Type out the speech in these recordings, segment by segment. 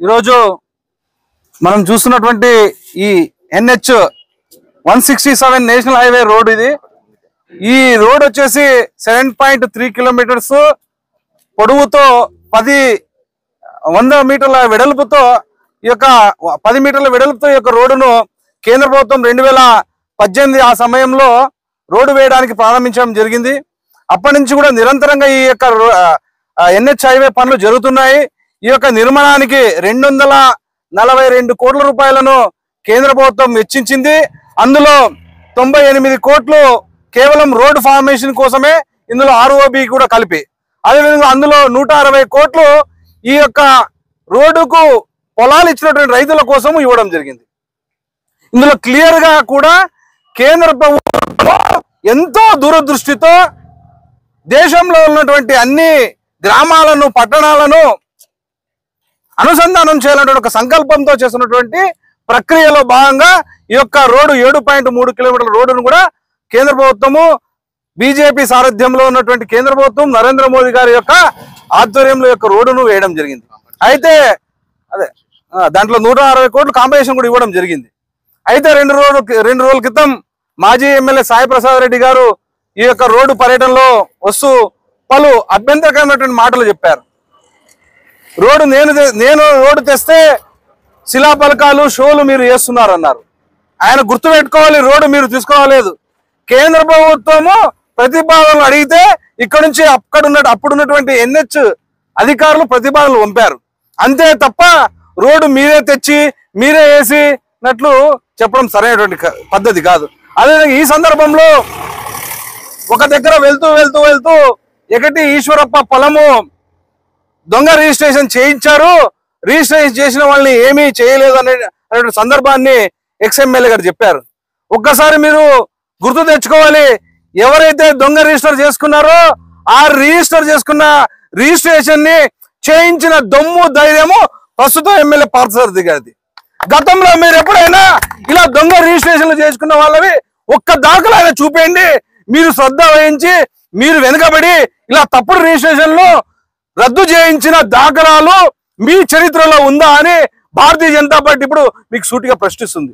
ఈరోజు మనం చూస్తున్నటువంటి ఈ NH 167 నేషనల్ హైవే రోడ్ ఇది. ఈ రోడ్ వచ్చేసి 7.3 కిలోమీటర్స్ పొడవుతో 100 మీటర్ల వెడల్పుతో ఈ యొక్క 10 మీటర్ల వెడల్పుతో ఈ యొక్క రోడ్డును కేంద్ర ప్రభుత్వం 2018 ఆ సమయంలో రోడ్డు వేయడానికి ప్రారంభించడం జరిగింది. అప్పటి నుంచి కూడా నిరంతరంగా ఈ యొక్క NH హైవే పనులు జరుగుతున్నాయి. ఈ యొక్క నిర్మాణానికి 242 కోట్ల రూపాయలను కేంద్ర ప్రభుత్వం వెచ్చించింది. అందులో 98 కోట్లు కేవలం రోడ్ ఫార్మేషన్ కోసమే, ఇందులో ROB కూడా కలిపి. అదేవిధంగా అందులో 160 కోట్లు ఈ యొక్క రోడ్డుకు పొలాలు ఇచ్చినటువంటి రైతుల కోసం ఇవ్వడం జరిగింది. ఇందులో క్లియర్ గా కూడా కేంద్ర ప్రభుత్వం ఎంతో దూరదృష్టితో దేశంలో ఉన్నటువంటి అన్ని గ్రామాలను పట్టణాలను అనుసంధానం చేయాలనే ఒక సంకల్పంతో చేస్తున్నటువంటి ప్రక్రియలో భాగంగా ఈ యొక్క రోడ్డు 7.3 కిలోమీటర్ల రోడ్డును కూడా కేంద్ర ప్రభుత్వము బీజేపీ సారథ్యంలో ఉన్నటువంటి కేంద్ర ప్రభుత్వం నరేంద్ర మోదీ గారి యొక్క ఆధ్వర్యంలో యొక్క రోడ్డును వేయడం జరిగింది. అయితే దాంట్లో 160 కోట్లు కాంపెన్సేషన్ కూడా ఇవ్వడం జరిగింది. అయితే రెండు రోజుల క్రితం మాజీ ఎమ్మెల్యే సాయి ప్రసాద్ రెడ్డి గారు ఈ యొక్క రోడ్డు పర్యటనలో వస్తూ పలు అభ్యంతరకరమైనటువంటి మాటలు చెప్పారు. నేను రోడ్డు తెస్తే శిలాఫలకాలు షోలు మీరు చేస్తున్నారు అన్నారు. ఆయన గుర్తుపెట్టుకోవాలి, రోడ్డు మీరు తీసుకురాలేదు. కేంద్ర ప్రభుత్వము ప్రతిపాదనలు అడిగితే ఇక్కడ నుంచి అప్పుడున్నటువంటి NH అధికారులు ప్రతిపాదనలు పంపారు. అంతే తప్ప రోడ్డు మీరే తెచ్చి మీరే వేసినట్లు చెప్పడం సరైనటువంటి పద్ధతి కాదు. అదేవిధంగా ఈ సందర్భంలో ఒక దగ్గర వెళ్తూ ఒకటి ఈశ్వరప్ప పొలము దొంగ రిజిస్ట్రేషన్ చేయించారు, రిజిస్ట్రేషన్ చేసిన వాళ్ళని ఏమీ చేయలేదు అనే సందర్భాన్ని ఎమ్మెల్యే గారు చెప్పారు. ఒక్కసారి మీరు గుర్తు తెచ్చుకోవాలి, ఎవరైతే దొంగ రిజిస్టర్ చేసుకున్నారో ఆ రిజిస్టర్ చేసుకున్న రిజిస్ట్రేషన్ ని చేయించిన దమ్ము ధైర్యము ప్రస్తుతం ఎమ్మెల్యే పార్థసారథి గారిది. గతంలో మీరు ఎప్పుడైనా ఇలా దొంగ రిజిస్ట్రేషన్లు చేసుకున్న వాళ్ళవి ఒక్క దాఖలా చూపేయండి. మీరు శ్రద్ధ వహించి మీరు వెనుకబడి ఇలా తప్పుడు రిజిస్ట్రేషన్లు రద్దు చేయించిన దాఖలాలు మీ చరిత్రలో ఉందా అని భారతీయ జనతా పార్టీ ఇప్పుడు మీకు సూటిగా ప్రశ్నిస్తుంది.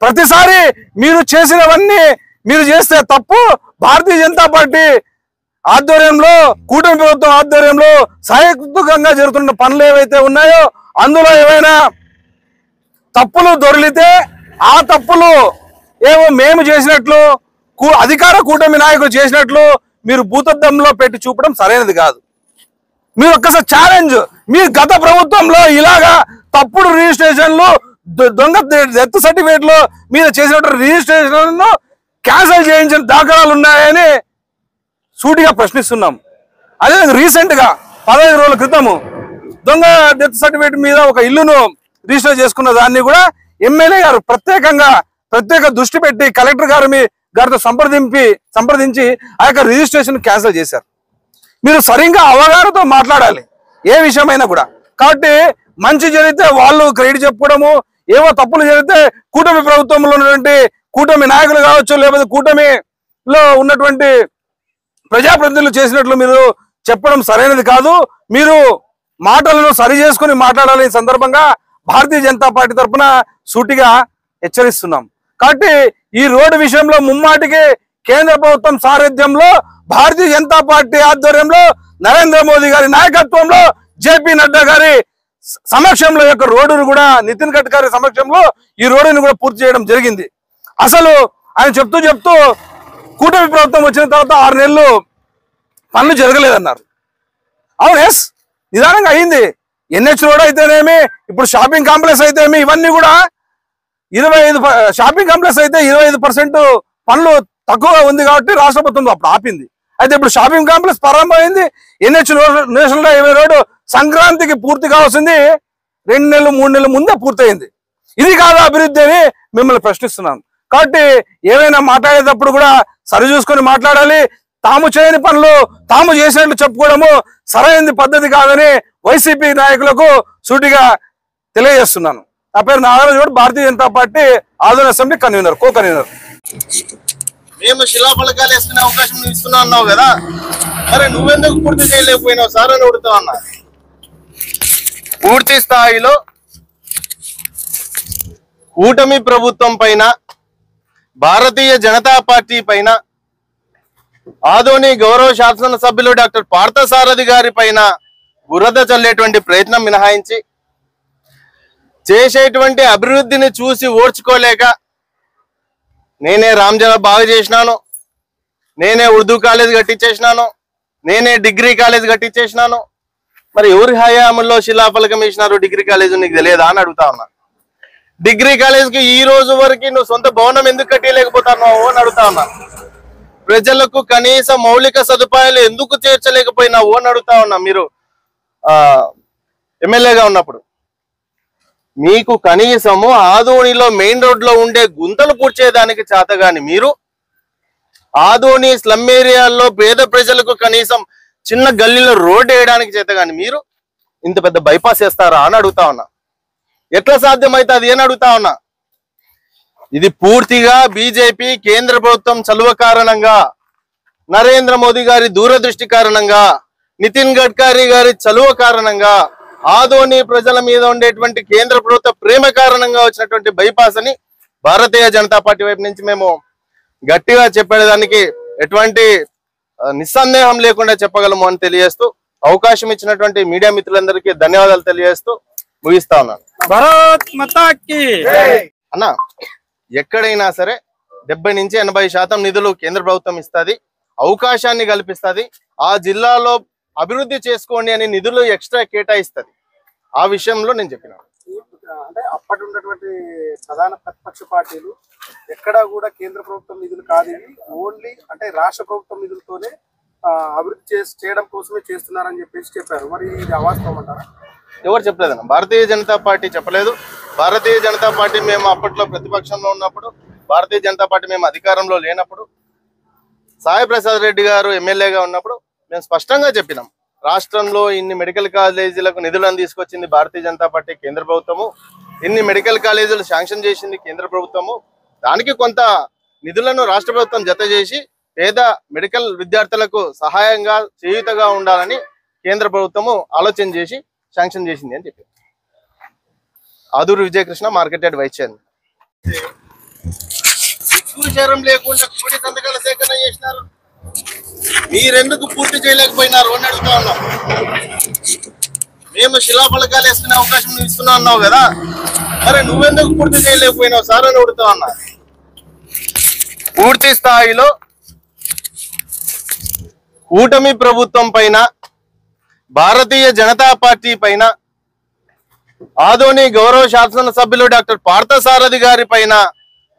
ప్రతిసారి మీరు చేసినవన్నీ మీరు చేస్తే తప్పు. భారతీయ జనతా పార్టీ ఆధ్వర్యంలో కూటమి ప్రభుత్వం ఆధ్వర్యంలో సహాయకంగా జరుగుతున్న పనులు ఏవైతే ఉన్నాయో అందులో ఏవైనా తప్పులు దొరికితే ఆ తప్పులు ఏమో మేము చేసినట్లు అధికార కూటమి నాయకులు చేసినట్లు మీరు భూతద్దంలో పెట్టి చూపడం సరైనది కాదు. మీరు ఒక్కసారి ఛాలెంజ్, మీరు గత ప్రభుత్వంలో ఇలాగా తప్పుడు రిజిస్ట్రేషన్లు దొంగ డెత్ సర్టిఫికేట్లు మీద చేసినటువంటి రిజిస్ట్రేషన్ క్యాన్సిల్ చేయించిన దాఖలాలు ఉన్నాయని సూటిగా ప్రశ్నిస్తున్నాం. అదే రీసెంట్ గా 15 రోజుల క్రితము దొంగ డెత్ సర్టిఫికేట్ మీద ఒక ఇల్లును రిజిస్టర్ చేసుకున్న దాన్ని కూడా ఎమ్మెల్యే గారు ప్రత్యేక దృష్టి పెట్టి కలెక్టర్ గారితో సంప్రదించి ఆ యొక్క రిజిస్ట్రేషన్ క్యాన్సిల్ చేశారు. మీరు సరిగ్గా అవగాహనతో మాట్లాడాలి ఏ విషయమైనా కూడా. కాబట్టి మంచి జరిగితే వాళ్ళు క్రెడిట్ చెప్పుకోవడము, ఏవో తప్పులు జరిగితే కూటమి ప్రభుత్వంలో ఉన్నటువంటి కూటమి నాయకులు కావచ్చు, లేకపోతే కూటమిలో ఉన్నటువంటి ప్రజాప్రతినిధులు చేసినట్లు మీరు చెప్పడం సరైనది కాదు. మీరు మాటలను సరి చేసుకుని మాట్లాడాలి. ఈ సందర్భంగా భారతీయ జనతా పార్టీ తరఫున సూటిగా హెచ్చరిస్తున్నాం. కాబట్టి ఈ రోడ్డు విషయంలో ముమ్మాటికి కేంద్ర ప్రభుత్వం సారథ్యంలో భారతీయ జనతా పార్టీ ఆధ్వర్యంలో నరేంద్ర మోదీ గారి నాయకత్వంలో JP నడ్డా గారి సమక్షంలో యొక్క రోడ్డును కూడా నితిన్ గడ్కరీ సమక్షంలో ఈ రోడ్డును కూడా పూర్తి చేయడం జరిగింది. అసలు ఆయన చెప్తూ కూటమి ప్రభుత్వం వచ్చిన తర్వాత 6 నెలలు పనులు జరగలేదన్నారు. అవును, ఎస్ నిదానంగా అయింది. NH రోడ్ అయితేనేమి, ఇప్పుడు షాపింగ్ కాంప్లెక్స్ అయితేనేమి, ఇవన్నీ కూడా 25 షాపింగ్ కాంప్లెక్స్ అయితే 25% పనులు తక్కువగా ఉంది కాబట్టి రాష్ట్ర ప్రభుత్వం అప్పుడు ఆపింది. అయితే ఇప్పుడు షాపింగ్ కాంప్లెక్స్ ప్రారంభమైంది. NH నేషనల్ హైవే రోడ్డు సంక్రాంతికి పూర్తి కావాల్సింది 2 నెలలు 3 నెలల ముందే పూర్తయింది. ఇది కాదా అభివృద్ధి అని మిమ్మల్ని ప్రశ్నిస్తున్నాను. కాబట్టి ఏవైనా మాట్లాడేటప్పుడు కూడా సరి చూసుకొని మాట్లాడాలి. తాము చేయని పనులు తాము చేసినట్లు చెప్పుకోవడము సరైన పద్ధతి కాదని వైసీపీ నాయకులకు సూటిగా తెలియజేస్తున్నాను. నా పేరు నాగరాజు, భారతీయ జనతా పార్టీ ఆదరణ అసెంబ్లీ కో కన్వీనర్. మేము శిలాఫలకాలు వేసుకునే అవకాశం నువ్వు ఇస్తున్నా అన్నావు కదా, మరి నువ్వెందుకు పూర్తి చేయలేకపోయినావు సార్ అని అడుగుతా అన్నా. పూర్తి స్థాయిలో కూటమి ప్రభుత్వం పైన, భారతీయ జనతా పార్టీ పైన, ఆదోని గౌరవ శాసనసభ్యులు డాక్టర్ పార్థసారథి గారి పైన బురద చల్లేటువంటి ప్రయత్నం మినహాయించి చేసేటువంటి అభివృద్ధిని చూసి ఓర్చుకోలేక నేనే రామ్జల బాగు చేసినాను, నేనే ఉర్దూ కాలేజ్ కట్టించేసినాను, నేనే డిగ్రీ కాలేజ్ కట్టించేసినాను, మరి ఎవరి హయాంలో శిలాఫలకం వేసినారు డిగ్రీ కాలేజ్ నీకు తెలియదా అని అడుగుతా ఉన్నా. డిగ్రీ కాలేజ్కి ఈ రోజు వరకు నువ్వు సొంత భవనం ఎందుకు కట్టలేకపోతున్నావు అని అడుగుతా ఉన్నా. ప్రజలకు కనీస మౌలిక సదుపాయాలు ఎందుకు చేర్చలేకపోయినావు అని అడుగుతా ఉన్నా. మీరు ఎమ్మెల్యేగా ఉన్నప్పుడు మీకు కనీసము ఆదోనిలో మెయిన్ రోడ్ లో ఉండే గుంతలు పూడ్చేదానికి చేతగాని మీరు, ఆదోని స్లమ్ ఏరియాల్లో పేద ప్రజలకు కనీసం చిన్న గల్లీలో రోడ్డు వేయడానికి చేతగాని మీరు ఇంత పెద్ద బైపాస్ వేస్తారా అని అడుగుతా ఉన్నా. ఎట్లా సాధ్యమవుతుంది అని అడుగుతా ఉన్నా. ఇది పూర్తిగా బీజేపీ కేంద్ర ప్రభుత్వం చలువ కారణంగా, నరేంద్ర మోదీ గారి దూరదృష్టి కారణంగా, నితిన్ గడ్కరీ గారి చలువ కారణంగా, ఆదోని ప్రజల మీద ఉండేటువంటి కేంద్ర ప్రభుత్వ ప్రేమ కారణంగా వచ్చినటువంటి బైపాస్ అని భారతీయ జనతా పార్టీ వైపు నుంచి మేము గట్టిగా చెప్పేదానికి ఎటువంటి నిస్సందేహం లేకుండా చెప్పగలము అని తెలియజేస్తూ, అవకాశం ఇచ్చినటువంటి మీడియా మిత్రులందరికీ ధన్యవాదాలు తెలియజేస్తూ ముగిస్తా ఉన్నాను. భారత్ మాతా కీ అన్న, ఎక్కడైనా సరే 70 నుంచి 80% నిధులు కేంద్ర ప్రభుత్వం ఇస్తుంది, అవకాశాన్ని కల్పిస్తుంది. ఆ జిల్లాలో అభివృద్ధి చేసుకోండి అని నిధులు ఎక్స్ట్రా కేటాయిస్తుంది. ఆ విషయంలో నేను చెప్పిన అంటే అప్పటి ఉన్నటువంటి ప్రధాన ప్రతిపక్ష పార్టీలు ఎక్కడా కూడా కేంద్ర ప్రభుత్వం నిధులు కాదు, ఓన్లీ అంటే రాష్ట్ర ప్రభుత్వం నిధులతోనే అభివృద్ధి చేయడం కోసమే చేస్తున్నారని చెప్పారు. మరి ఇది అవాస్తవం అంటారా? ఎవరు చెప్పలేదన్న, భారతీయ జనతా పార్టీ చెప్పలేదు. భారతీయ జనతా పార్టీ మేము అప్పట్లో ప్రతిపక్షంలో ఉన్నప్పుడు, భారతీయ జనతా పార్టీ మేము అధికారంలో లేనప్పుడు, సాయి ప్రసాద్ రెడ్డి గారు ఎమ్మెల్యేగా ఉన్నప్పుడు మేము స్పష్టంగా చెప్పినాం, రాష్ట్రంలో ఇన్ని మెడికల్ కాలేజీలకు నిధులను తీసుకొచ్చింది భారతీయ జనతా పార్టీ, కేంద్ర ప్రభుత్వము. ఇన్ని మెడికల్ కాలేజీలు శాంక్షన్ చేసింది కేంద్ర ప్రభుత్వము. దానికి కొంత నిధులను రాష్ట్ర ప్రభుత్వం జత చేసి పేద మెడికల్ విద్యార్థులకు సహాయంగా, చేయూతగా ఉండాలని కేంద్ర ప్రభుత్వము ఆలోచన చేసి శాంక్షన్ చేసింది అని చెప్పి. Aduru Vijayakrishna, market yard vice chairman. విచారం లేకుండా కోటి సంతకాల సేకరణ చేసినారు, మీరెందుకు పూర్తి చేయలేకపోయినారు అని అడుగుతా ఉన్నాం. మేము శిలాఫలకాలు వేసుకునే అవకాశం నువ్వు ఇస్తున్నా అన్నావు కదా, మరి నువ్వెందుకు పూర్తి చేయలేకపోయినావు సార్ అని అడుగుతా ఉన్నా. పూర్తి స్థాయిలో కూటమి ప్రభుత్వం పైన, భారతీయ జనతా పార్టీ పైన, ఆదోని గౌరవ శాసనసభ్యులు డాక్టర్ పార్థసారథి గారి పైన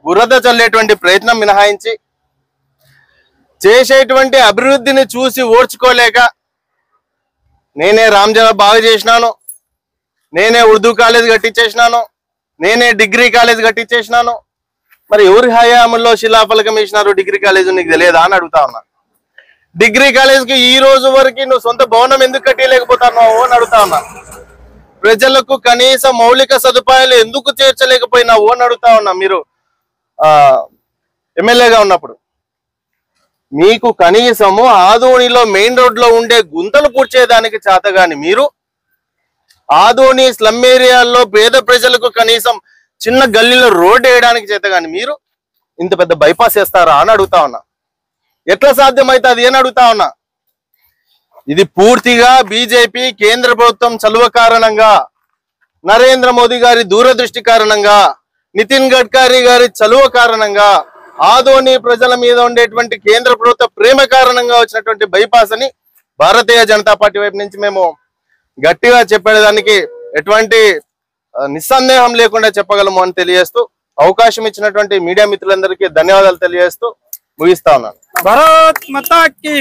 బురద చల్లేటువంటి ప్రయత్నం మినహాయించి చేసేటువంటి అభివృద్ధిని చూసి ఓర్చుకోలేక నేనే రామ్జల బాగు చేసినాను, నేనే ఉర్దూ కాలేజ్ కట్టించేసినాను, నేనే డిగ్రీ కాలేజ్ కట్టించేసినాను, మరి ఎవరి హయాంలో శిలాఫలకం వేసినారు డిగ్రీ కాలేజ్ నీకు తెలియదా అని అడుగుతా ఉన్నా. డిగ్రీ కాలేజ్కి ఈ రోజు వరకు నువ్వు సొంత భవనం ఎందుకు కట్టలేకపోతున్నావు అని అడుగుతా ఉన్నా. ప్రజలకు కనీస మౌలిక సదుపాయాలు ఎందుకు చేర్చలేకపోయినావు అని అడుగుతా ఉన్నా. మీరు ఎమ్మెల్యేగా ఉన్నప్పుడు మీకు కనీసము ఆదోనిలో మెయిన్ రోడ్ లో ఉండే గుంతలు పూడ్చేదానికి చేతగాని మీరు, ఆదోని స్లమ్ ఏరియాల్లో పేద ప్రజలకు కనీసం చిన్న గల్లీలో రోడ్డు వేయడానికి చేతగాని మీరు ఇంత పెద్ద బైపాస్ వేస్తారా అని అడుగుతా ఉన్నా. ఎట్లా సాధ్యమవుతుంది అని అడుగుతా ఉన్నా. ఇది పూర్తిగా బీజేపీ కేంద్ర ప్రభుత్వం చలువ కారణంగా, నరేంద్ర మోదీ గారి దూరదృష్టి కారణంగా, నితిన్ గడ్కరీ గారి చలువ కారణంగా, ఆదోని ప్రజల మీద ఉండేటువంటి కేంద్ర ప్రభుత్వ ప్రేమ కారణంగా వచ్చినటువంటి బైపాస్ అని భారతీయ జనతా పార్టీ వైపు నుంచి మేము గట్టిగా చెప్పేదానికి ఎటువంటి నిస్సందేహం లేకుండా చెప్పగలము అని తెలియజేస్తూ, అవకాశం ఇచ్చినటువంటి మీడియా మిత్రులందరికీ ధన్యవాదాలు తెలియజేస్తూ ముగిస్తా ఉన్నాను. భారత్ మాతా కీ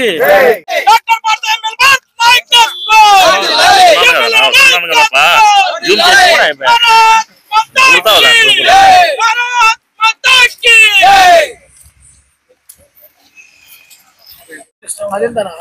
అదేంటన్నా